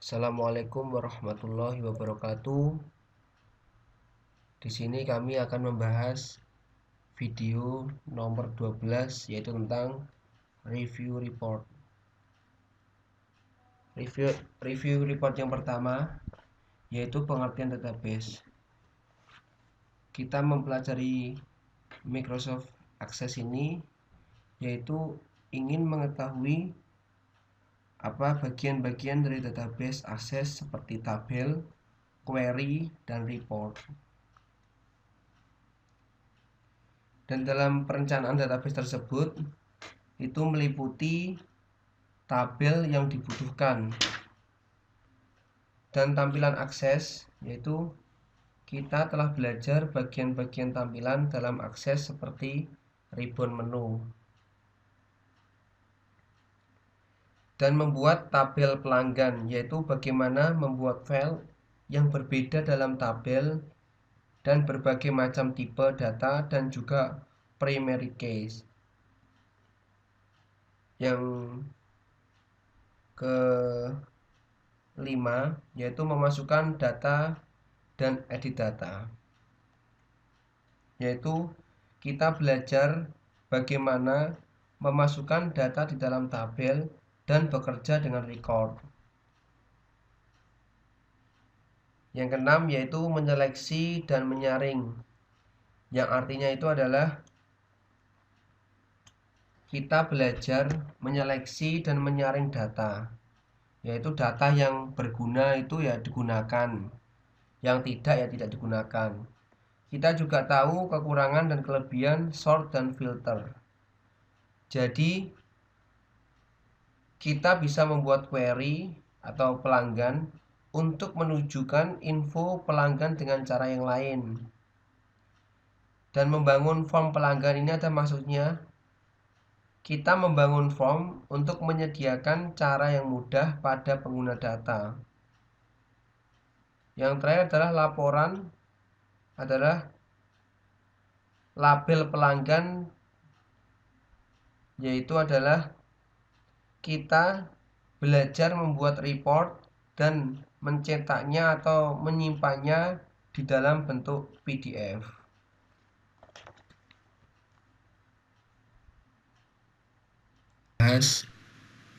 Assalamualaikum warahmatullahi wabarakatuh. Di sini kami akan membahas video nomor 12 yaitu tentang review report. Review report yang pertama yaitu pengertian database. Kita mempelajari Microsoft Access ini yaitu ingin mengetahui apa bagian-bagian dari database Access seperti tabel, query, dan report. Dan dalam perencanaan database tersebut itu meliputi tabel yang dibutuhkan dan tampilan akses, yaitu kita telah belajar bagian-bagian tampilan dalam akses seperti ribbon menu, dan membuat tabel pelanggan, yaitu bagaimana membuat file yang berbeda dalam tabel dan berbagai macam tipe data dan juga primary case. Yang kelima yaitu memasukkan data dan edit data, yaitu kita belajar bagaimana memasukkan data di dalam tabel dan bekerja dengan record. Yang keenam yaitu menyeleksi dan menyaring, yang artinya itu adalah kita belajar menyeleksi dan menyaring data, yaitu data yang berguna itu ya digunakan, yang tidak ya tidak digunakan. Kita juga tahu kekurangan dan kelebihan sort dan filter. Jadi kita bisa membuat query atau pelanggan untuk menunjukkan info pelanggan dengan cara yang lain. Dan membangun form pelanggan ini ada maksudnya kita membangun form untuk menyediakan cara yang mudah pada pengguna data. Yang terakhir adalah laporan, adalah label pelanggan, yaitu adalah kita belajar membuat report dan mencetaknya atau menyimpannya di dalam bentuk PDF. Bahas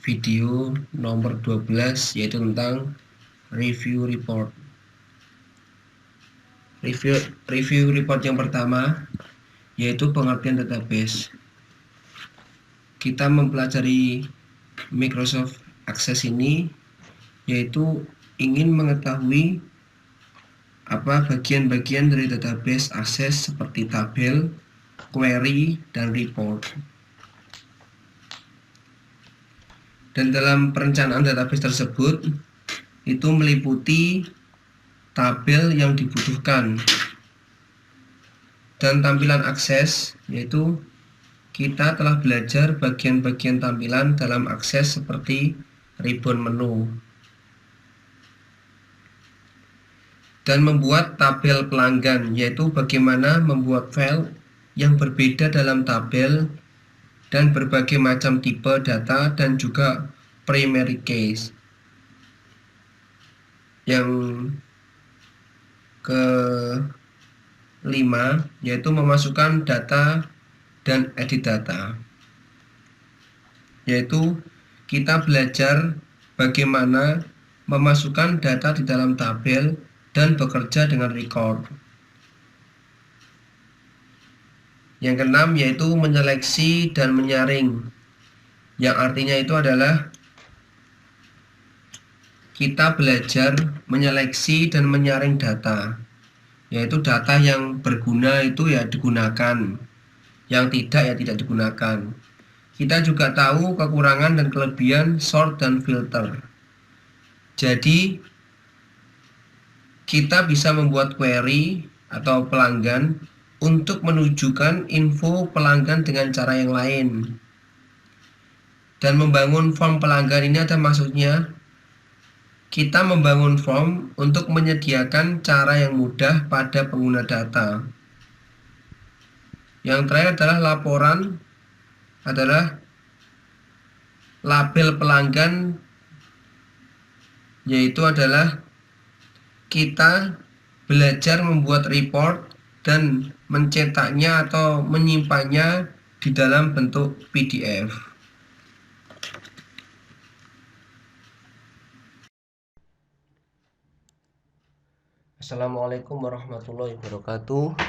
video nomor 12 yaitu tentang review report. Review report yang pertama yaitu pengertian database. Kita mempelajari Microsoft Access ini yaitu ingin mengetahui apa bagian-bagian dari database Access seperti tabel, query, dan report. Dan dalam perencanaan database tersebut itu meliputi tabel yang dibutuhkan dan tampilan akses, yaitu kita telah belajar bagian-bagian tampilan dalam akses seperti ribbon menu, dan membuat tabel pelanggan, yaitu bagaimana membuat file yang berbeda dalam tabel dan berbagai macam tipe data dan juga primary case. Yang kelima yaitu memasukkan data dan edit data, yaitu kita belajar bagaimana memasukkan data di dalam tabel dan bekerja dengan record. Yang keenam yaitu menyeleksi dan menyaring, yang artinya itu adalah kita belajar menyeleksi dan menyaring data, yaitu data yang berguna itu ya digunakan, yang tidak ya tidak digunakan. Kita juga tahu kekurangan dan kelebihan sort dan filter. Jadi kita bisa membuat query atau pelanggan untuk menunjukkan info pelanggan dengan cara yang lain. Dan membangun form pelanggan ini ada maksudnya kita membangun form untuk menyediakan cara yang mudah pada pengguna data. Yang terakhir adalah laporan, adalah label pelanggan, yaitu adalah kita belajar membuat report dan mencetaknya atau menyimpannya di dalam bentuk PDF. Assalamualaikum warahmatullahi wabarakatuh.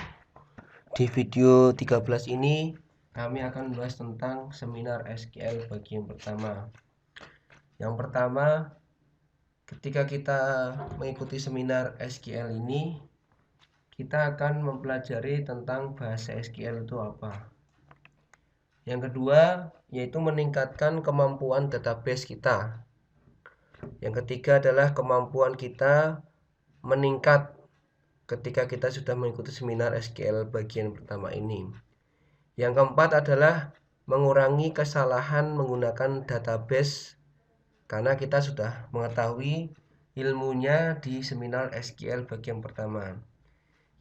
Di video 13 ini kami akan membahas tentang seminar SQL bagian pertama. Yang pertama, ketika kita mengikuti seminar SQL ini, kita akan mempelajari tentang bahasa SQL itu apa. Yang kedua, yaitu meningkatkan kemampuan database kita. Yang ketiga adalah kemampuan kita meningkat ketika kita sudah mengikuti seminar SQL bagian pertama ini. Yang keempat adalah mengurangi kesalahan menggunakan database karena kita sudah mengetahui ilmunya di seminar SQL bagian pertama.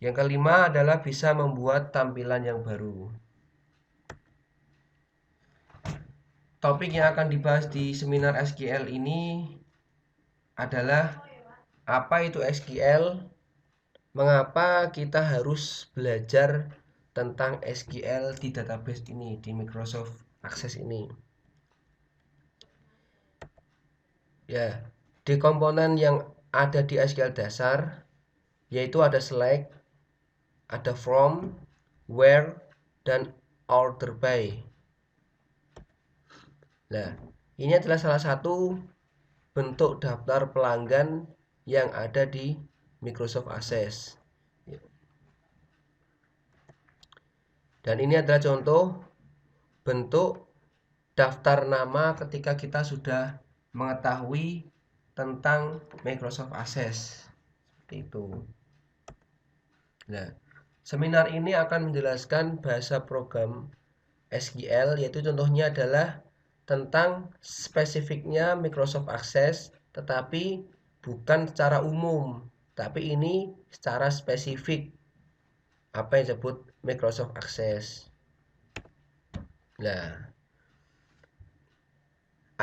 Yang kelima adalah bisa membuat tampilan yang baru. Topik yang akan dibahas di seminar SQL ini adalah apa itu SQL, mengapa kita harus belajar tentang SQL di database ini, di Microsoft Access ini. Ya, di komponen yang ada di SQL dasar, yaitu ada select, ada from, where, dan order by. Nah, ini adalah salah satu bentuk daftar pelanggan yang ada di Microsoft Access. Dan ini adalah contoh bentuk daftar nama ketika kita sudah mengetahui tentang Microsoft Access. Seperti itu. Nah, seminar ini akan menjelaskan bahasa program SQL, yaitu contohnya adalah tentang spesifiknya Microsoft Access, tetapi bukan secara umum, tapi ini secara spesifik apa yang disebut Microsoft Access. Nah,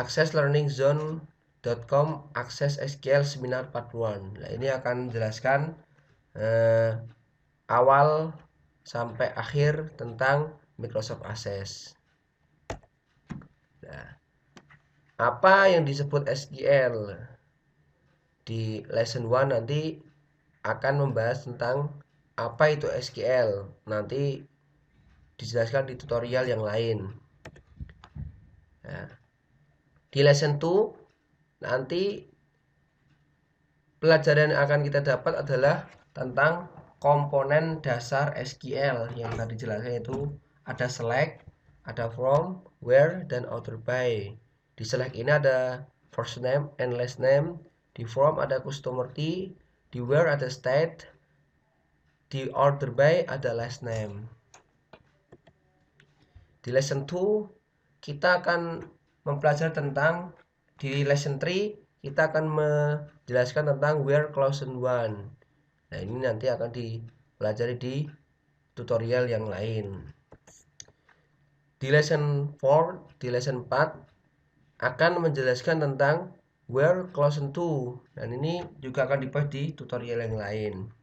accesslearningzone.com Access SQL Seminar Part 1. Nah, ini akan menjelaskan awal sampai akhir tentang Microsoft Access. Nah, apa yang disebut SQL? Di lesson 1 nanti akan membahas tentang apa itu SQL. Nanti dijelaskan di tutorial yang lain. Nah, di lesson 2 nanti pelajaran yang akan kita dapat adalah tentang komponen dasar SQL yang tadi dijelaskan, itu ada select, ada from, where, dan order by. Di select ini ada first name and last name, di from ada customer key, di where ada state, di order by ada last name. Di lesson 2 kita akan mempelajari tentang, di lesson 3 kita akan menjelaskan tentang where clause 1. Nah, ini nanti akan dipelajari di tutorial yang lain. Di lesson 4, di lesson 4 akan menjelaskan tentang where clause 2. Dan ini juga akan dibahas di tutorial yang lain.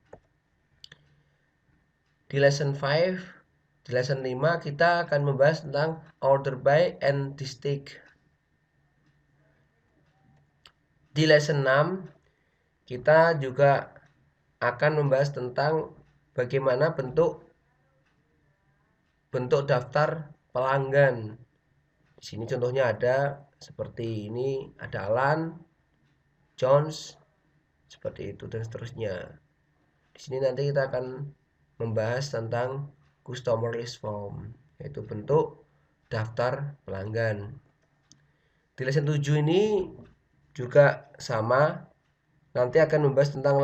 Di lesson 5, di lesson 5 kita akan membahas tentang order by and district. Di lesson 6 kita juga akan membahas tentang bagaimana bentuk daftar pelanggan. Di sini contohnya ada seperti ini, ada Alan, Jones, seperti itu dan seterusnya. Di sini nanti kita akan membahas tentang customer list form, yaitu bentuk daftar pelanggan. Di lesson 7 ini juga sama, nanti akan membahas tentang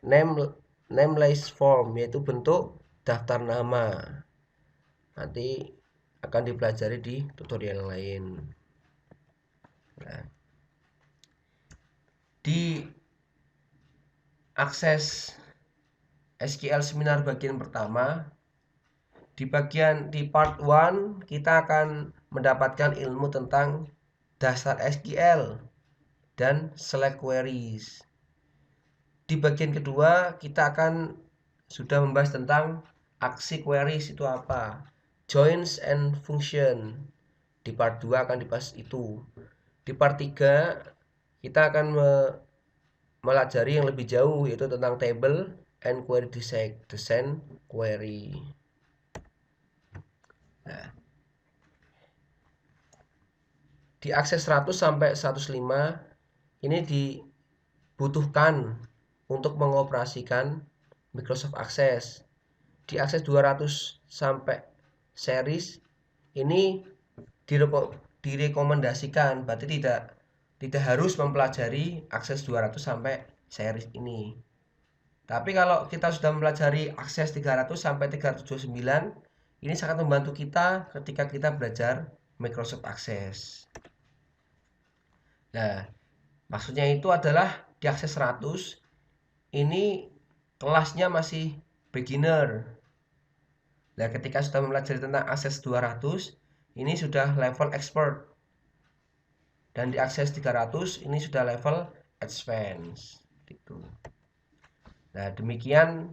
name list form, yaitu bentuk daftar nama. Nanti akan dipelajari di tutorial lain. Nah, di akses SQL seminar bagian pertama, di part 1 kita akan mendapatkan ilmu tentang dasar SQL. dan select queries. Di bagian kedua kita akan sudah membahas tentang aksi queries itu apa, joins and function. Di part 2 akan dibahas itu. Di part 3 kita akan melajari yang lebih jauh, yaitu tentang table and query design query. Nah, di akses 100 sampai 105 ini dibutuhkan untuk mengoperasikan Microsoft Access. Di akses 200 sampai series ini direkomendasikan, berarti tidak harus mempelajari akses 200 sampai series ini. Tapi kalau kita sudah mempelajari akses 300 sampai 329, ini sangat membantu kita ketika kita belajar Microsoft Access. Nah, maksudnya itu adalah di akses 100 ini kelasnya masih beginner. Nah, ketika sudah mempelajari tentang akses 200, ini sudah level expert. Dan di akses 300 ini sudah level advance gitu. Nah, demikian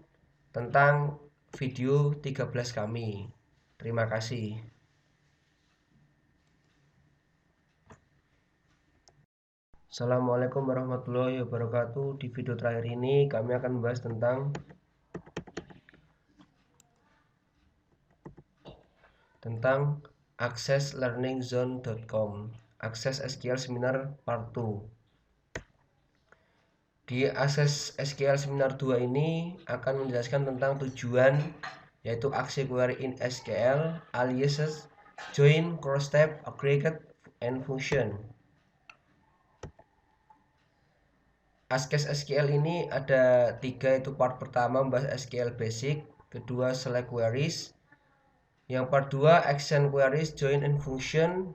tentang video 13 kami. Terima kasih. Assalamualaikum warahmatullahi wabarakatuh. Di video terakhir ini kami akan membahas tentang accesslearningzone.com, Access SQL Seminar Part 2. Di Access SQL Seminar 2 ini akan menjelaskan tentang tujuan, yaitu aksi query in SQL, aliases, join, cross-tab, aggregate, and function. Access SQL ini ada 3, yaitu part pertama membahas SQL basic, kedua select queries, yang part 2 action queries, join and function,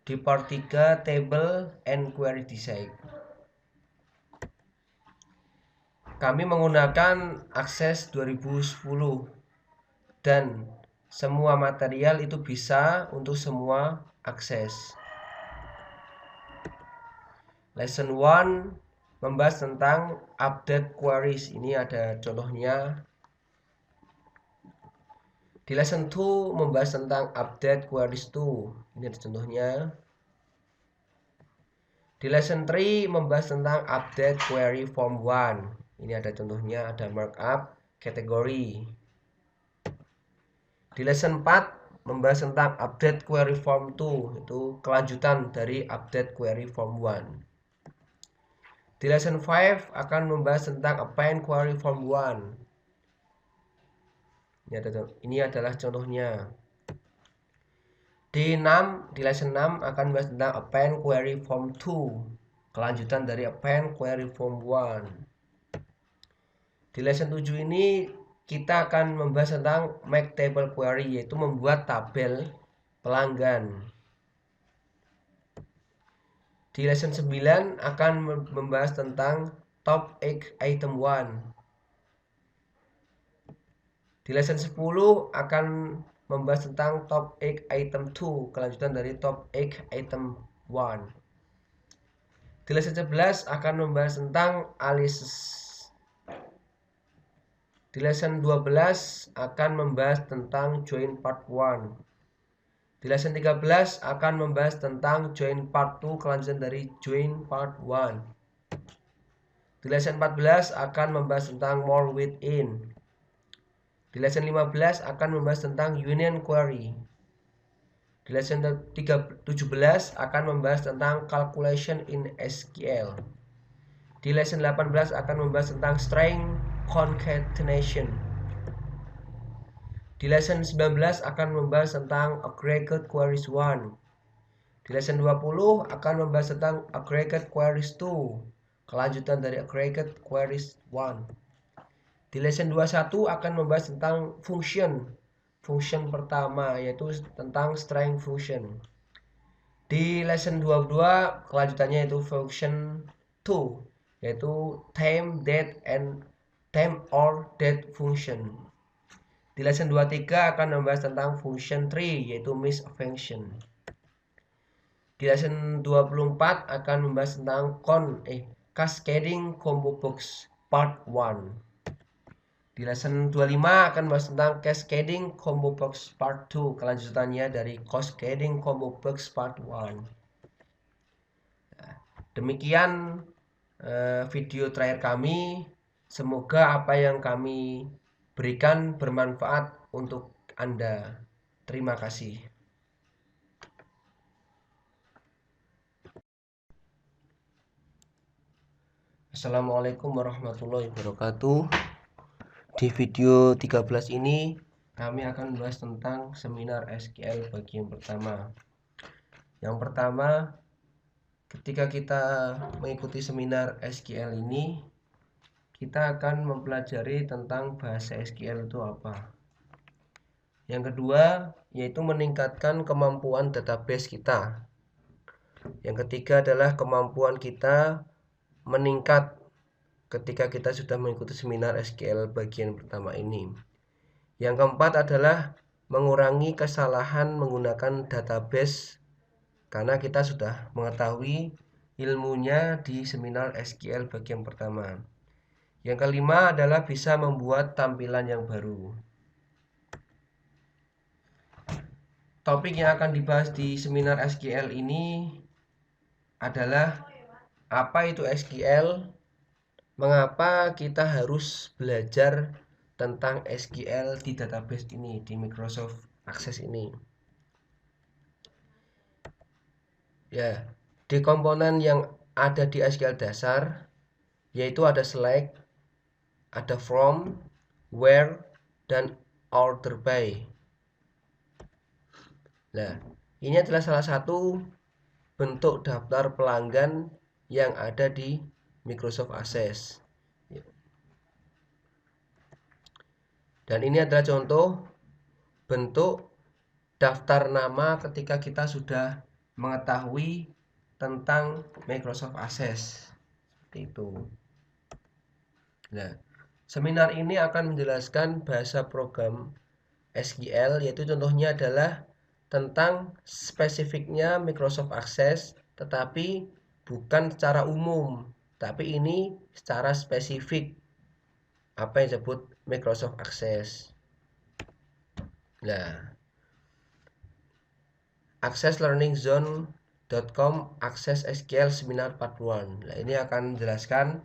di part 3 table and query design. Kami menggunakan Access 2010 dan semua material itu bisa untuk semua akses. Lesson 1 membahas tentang update queries. Ini ada contohnya. Di lesson 2 membahas tentang update queries 2. Ini ada contohnya. Di lesson 3 membahas tentang update query form 1. Ini ada contohnya, ada markup, kategori. Di lesson 4 membahas tentang update query form 2, itu kelanjutan dari update query form 1. Di lesson 5 akan membahas tentang append query form 1. Ini adalah contohnya. Di lesson 6 akan membahas tentang append query form 2, kelanjutan dari append query form 1. Di lesson 7 ini kita akan membahas tentang make table query, yaitu membuat tabel pelanggan. Di lesson 9 akan membahas tentang top X item 1. Di lesson 10 akan membahas tentang top X item 2, kelanjutan dari top X item 1. Di lesson 11 akan membahas tentang aliases. Di lesson 12 akan membahas tentang join part 1. Di lesson 13 akan membahas tentang join part 2, kelanjutan dari join part 1. Di lesson 14 akan membahas tentang more within. Di lesson 15 akan membahas tentang union query. Di lesson 17 akan membahas tentang calculation in SQL. Di lesson 18 akan membahas tentang string concatenation. Di lesson 19 akan membahas tentang aggregate queries 1. Di lesson 20 akan membahas tentang aggregate queries 2, kelanjutan dari aggregate queries 1. Di lesson 21 akan membahas tentang function pertama, yaitu tentang string function. Di lesson 22 kelanjutannya yaitu function 2, yaitu time, date, and time or date function. Di lesson 23 akan membahas tentang function 3, yaitu miss function. Di lesson 24 akan membahas tentang Cascading Combo Box Part 1. Di lesson 25 akan membahas tentang Cascading Combo Box Part 2, kelanjutannya dari Cascading Combo Box Part 1. Demikian video terakhir kami. Semoga apa yang kami berikan bermanfaat untuk Anda. Terima kasih. Assalamualaikum warahmatullahi wabarakatuh. Di video 13 ini kami akan membahas tentang seminar SQL bagian pertama. Yang pertama, ketika kita mengikuti seminar SQL ini, kita akan mempelajari tentang bahasa SQL itu apa. Yang kedua, yaitu meningkatkan kemampuan database kita. Yang ketiga adalah kemampuan kita meningkat ketika kita sudah mengikuti seminar SQL bagian pertama ini. Yang keempat adalah mengurangi kesalahan menggunakan database karena kita sudah mengetahui ilmunya di seminar SQL bagian pertama. Yang kelima adalah bisa membuat tampilan yang baru. Topik yang akan dibahas di seminar SQL ini adalah apa itu SQL, mengapa kita harus belajar tentang SQL di database ini, di Microsoft Access ini. Ya, di komponen yang ada di SQL dasar, yaitu ada select, ada from, where, dan order by. Nah, ini adalah salah satu bentuk daftar pelanggan yang ada di Microsoft Access. Dan ini adalah contoh bentuk daftar nama ketika kita sudah mengetahui tentang Microsoft Access. Seperti itu. Nah, seminar ini akan menjelaskan bahasa program SQL, yaitu contohnya adalah tentang spesifiknya Microsoft Access, tetapi bukan secara umum, tapi ini secara spesifik apa yang disebut Microsoft Access. Nah, accesslearningzone.com Access SQL Seminar Part 1. Nah, ini akan menjelaskan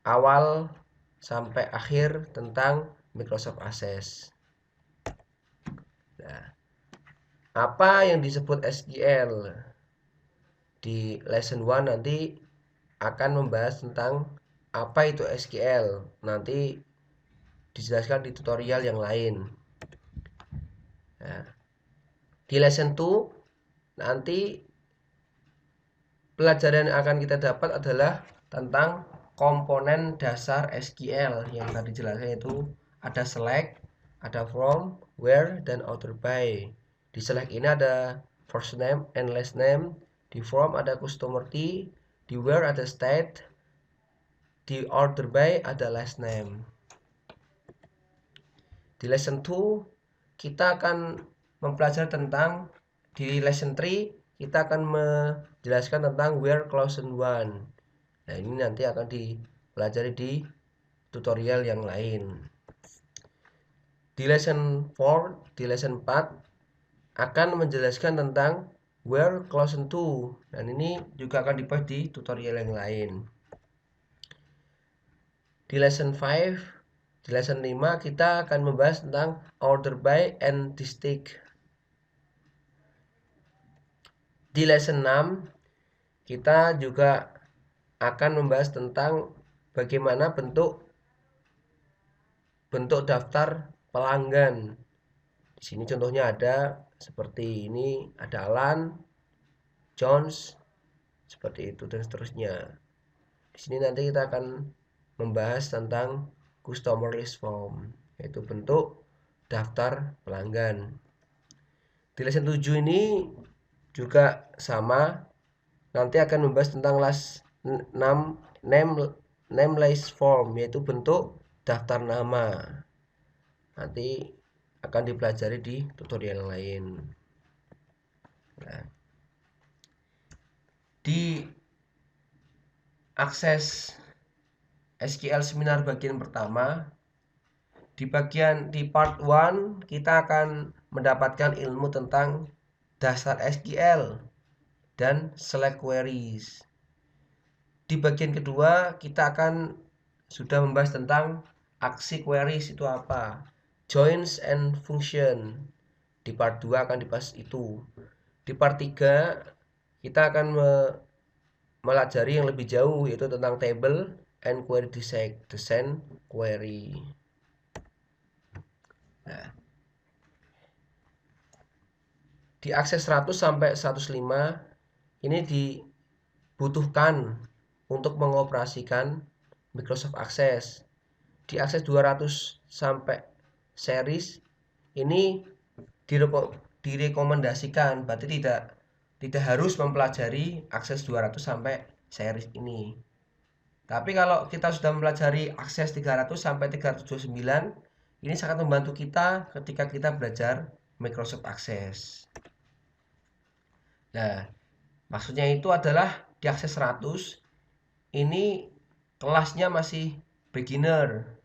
awal sampai akhir tentang Microsoft Access. Nah, apa yang disebut SQL? Di lesson 1 nanti akan membahas tentang apa itu SQL. Nanti dijelaskan di tutorial yang lain. Nah, di lesson 2 nanti pelajaran yang akan kita dapat adalah tentang komponen dasar SQL yang tadi jelaskan, itu ada select, ada from, where, dan order by. Di select ini ada first name and last name, di from ada customer key, di where ada state, di order by ada last name. Di lesson 2 kita akan mempelajari tentang, di lesson 3 kita akan menjelaskan tentang where clause 1. Nah, ini nanti akan dipelajari di tutorial yang lain. Di lesson 4, di lesson 4 akan menjelaskan tentang where clause 2. Dan ini juga akan dibahas di tutorial yang lain. Di lesson 5, di lesson 5 kita akan membahas tentang order by and distinct. Di lesson 6 kita juga akan membahas tentang bagaimana bentuk daftar pelanggan. Di sini contohnya ada seperti ini, ada Alan, Jones, seperti itu dan seterusnya. Di sini nanti kita akan membahas tentang customer list form, yaitu bentuk daftar pelanggan. Di lesson 7 ini juga sama, nanti akan membahas tentang name list form, yaitu bentuk daftar nama. Nanti akan dipelajari di tutorial lain. Nah, Di akses SQL seminar bagian pertama, di part 1 kita akan mendapatkan ilmu tentang dasar SQL dan select queries. Di bagian kedua kita akan sudah membahas tentang aksi queries itu apa, joins and function. Di part 2 akan dibahas itu. Di part 3 kita akan melajari yang lebih jauh, yaitu tentang table and query design query. Nah, di akses 100 sampai 105 ini dibutuhkan untuk mengoperasikan Microsoft Access. Di akses 200 sampai series ini direkomendasikan, berarti tidak harus mempelajari akses 200 sampai series ini. Tapi kalau kita sudah mempelajari akses 300 sampai 329, ini sangat membantu kita ketika kita belajar Microsoft Access. Nah, maksudnya itu adalah di akses 100 ini kelasnya masih beginner.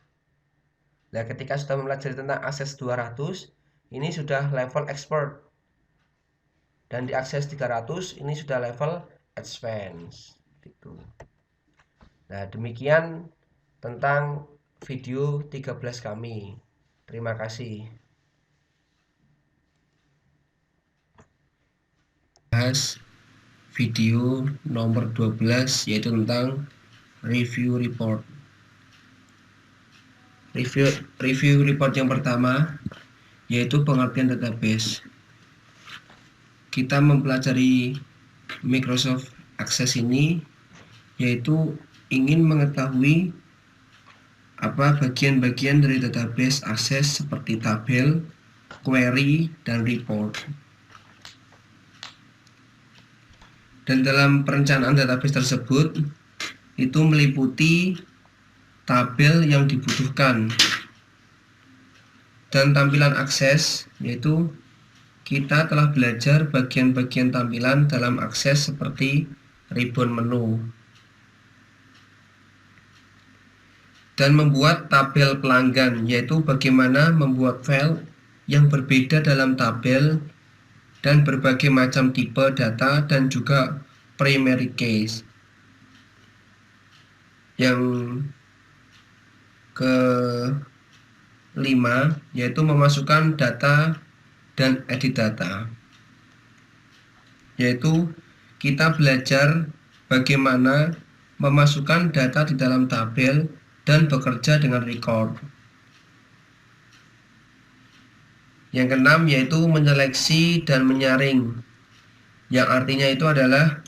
Nah, ketika sudah mempelajari tentang akses 200, ini sudah level expert. Dan di akses 300 ini sudah level advance gitu. Nah, demikian tentang video 13 kami. Terima kasih. Bahas video nomor 12 yaitu tentang review report. Review report yang pertama yaitu pengertian database. Kita mempelajari Microsoft Access ini yaitu ingin mengetahui apa bagian-bagian dari database Access seperti tabel, query, dan report. Dan dalam perencanaan database tersebut itu meliputi tabel yang dibutuhkan dan tampilan akses, yaitu kita telah belajar bagian-bagian tampilan dalam akses seperti ribbon menu, dan membuat tabel pelanggan, yaitu bagaimana membuat file yang berbeda dalam tabel dan berbagai macam tipe data dan juga primary case. Yang kelima yaitu memasukkan data dan edit data, yaitu kita belajar bagaimana memasukkan data di dalam tabel dan bekerja dengan record. Yang keenam yaitu menyeleksi dan menyaring, yang artinya itu adalah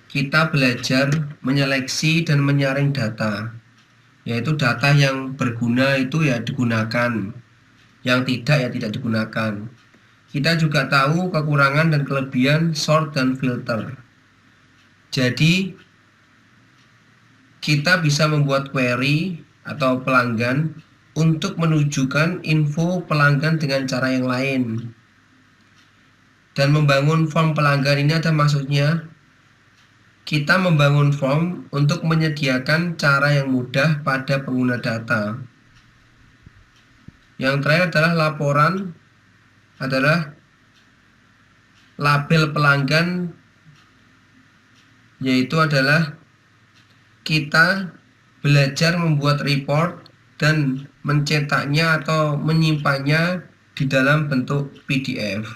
kita belajar menyeleksi dan menyaring data, yaitu data yang berguna itu ya digunakan, yang tidak ya tidak digunakan. Kita juga tahu kekurangan dan kelebihan sort dan filter. Jadi kita bisa membuat query atau pelanggan untuk menunjukkan info pelanggan dengan cara yang lain. Dan membangun form pelanggan ini ada maksudnya kita membangun form untuk menyediakan cara yang mudah pada pengguna data. Yang terakhir adalah laporan, adalah label pelanggan, yaitu adalah kita belajar membuat report dan mencetaknya atau menyimpannya di dalam bentuk PDF.